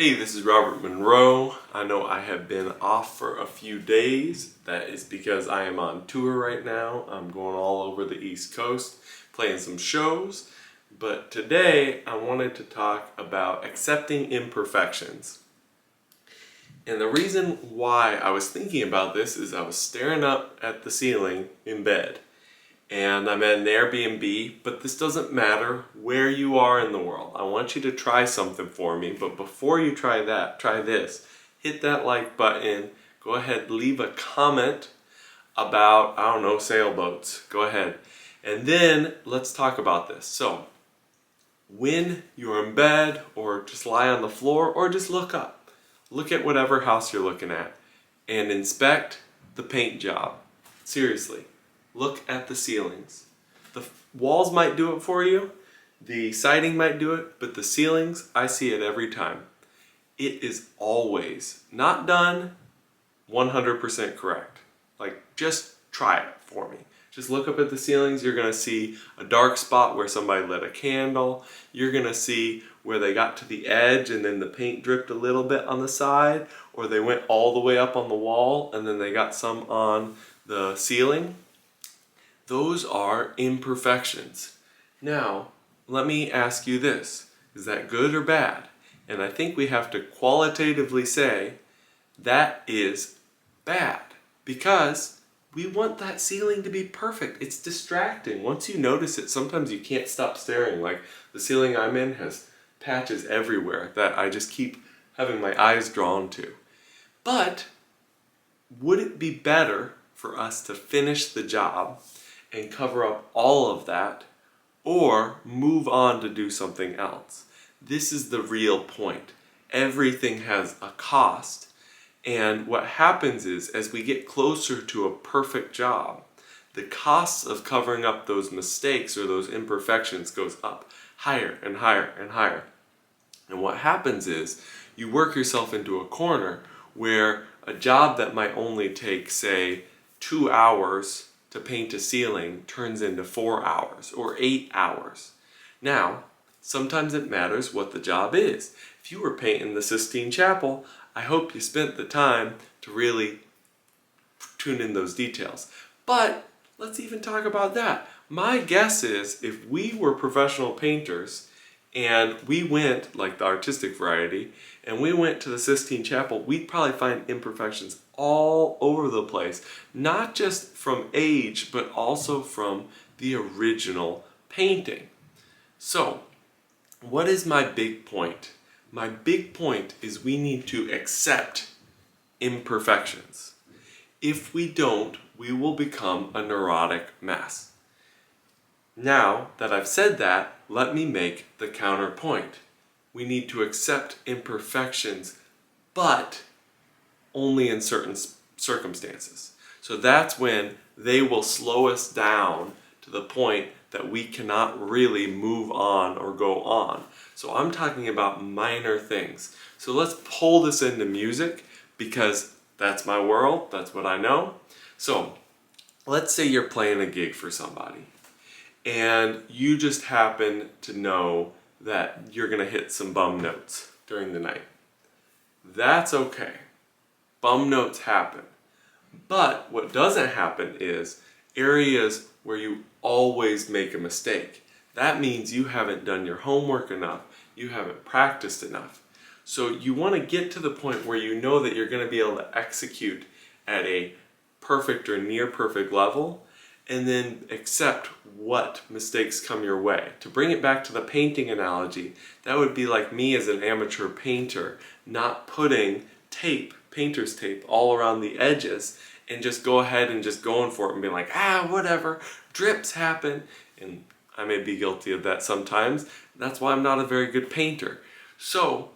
Hey, this is Robert Monroe. I know I have been off for a few days. That is because I am on tour right now. I'm going all over the East Coast, playing some shows. But today I wanted to talk about accepting imperfections. And the reason why I was thinking about this is I was staring up at the ceiling in bed. And I'm at an Airbnb, but this doesn't matter where you are in the world. I want you to try something for me, but before you try that, try this. Hit that like button, go ahead, leave a comment about, I don't know, sailboats. Go ahead. And then let's talk about this. So, when you're in bed, or just lie on the floor, or just look up. Look at whatever house you're looking at, and inspect the paint job. Seriously. Look at the ceilings. The walls might do it for you, the siding might do it, but the ceilings, I see it every time. It is always not done 100% correct. Like, just try it for me. Just look up at the ceilings, you're gonna see a dark spot where somebody lit a candle. You're gonna see where they got to the edge and then the paint dripped a little bit on the side, or they went all the way up on the wall and then they got some on the ceiling. Those are imperfections. Now, let me ask you this. Is that good or bad? And I think we have to qualitatively say that is bad, because we want that ceiling to be perfect. It's distracting. Once you notice it, sometimes you can't stop staring. Like the ceiling I'm in has patches everywhere that I just keep having my eyes drawn to. But would it be better for us to finish the job and cover up all of that, or move on to do something else? This is the real point. Everything has a cost, and what happens is, as we get closer to a perfect job, the costs of covering up those mistakes or those imperfections goes up higher and higher and higher. And what happens is, you work yourself into a corner where a job that might only take, say, 2 hours to paint a ceiling turns into 4 hours or 8 hours. Now, sometimes it matters what the job is. If you were painting the Sistine Chapel, I hope you spent the time to really tune in those details. But let's even talk about that. My guess is, if we were professional painters and we went, like the artistic variety, and we went to the Sistine Chapel, we'd probably find imperfections all over the place. Not just from age, but also from the original painting. So, what is my big point? My big point is we need to accept imperfections. If we don't, we will become a neurotic mess. Now that I've said that, let me make the counterpoint. We need to accept imperfections, but only in certain circumstances. So that's when they will slow us down to the point that we cannot really move on or go on. So I'm talking about minor things. So let's pull this into music, because that's my world, that's what I know. So let's say you're playing a gig for somebody, and you just happen to know that you're gonna hit some bum notes during the night. That's okay. Bum notes happen. But what doesn't happen is areas where you always make a mistake. That means you haven't done your homework enough, you haven't practiced enough. So you want to get to the point where you know that you're going to be able to execute at a perfect or near perfect level, and then accept what mistakes come your way. To bring it back to the painting analogy, that would be like me as an amateur painter not putting tape, painter's tape, all around the edges, and just go ahead and just going for it and be like, whatever, drips happen. And I may be guilty of that sometimes. That's why I'm not a very good painter. So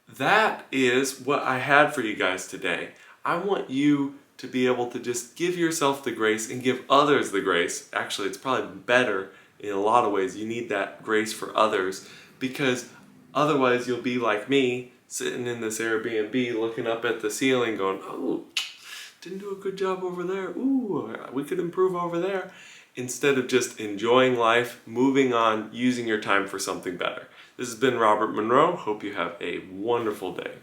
that is what I had for you guys today. I want you to be able to just give yourself the grace and give others the grace. Actually, it's probably better in a lot of ways. You need that grace for others, because otherwise you'll be like me, sitting in this Airbnb looking up at the ceiling going, oh, didn't do a good job over there. Ooh, we could improve over there. Instead of just enjoying life, moving on, using your time for something better. This has been Robert Monroe. Hope you have a wonderful day.